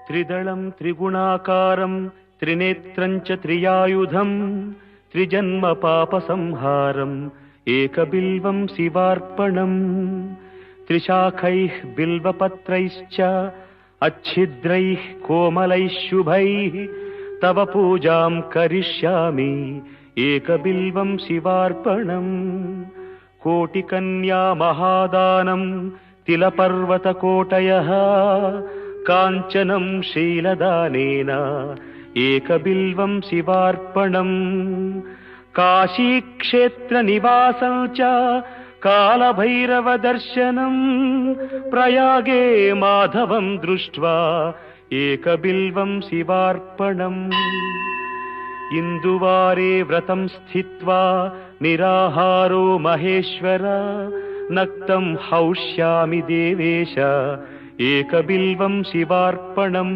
त्रिदलं त्रिगुणाकारं त्रिनेत्रं च त्रियायुधं त्रिजन्म पापसंहारम् एकबिल्वं शिवार्पणम् त्रिशाखैः बिल्वपत्रैश्च अच्छिद्रैः कोमलैः शुभैः तव पूजां करिष्यामि एकबिल्वं शिवार्पणम् कोटिकन्या महादानं तिलपर्वतकोटयः काञ्चनं शीलदानेन एकबिल्वं शिवार्पणम् काशीक्षेत्रनिवासं च कालभैरवदर्शनं प्रयागे माधवं दृष्ट्वा एकबिल्वं शिवार्पणम् इन्दुवारे व्रतं स्थित्वा निराहारो महेश्वर नक्तं हौष्यामि देवेश एकबिल्वं शिवार्पणम्।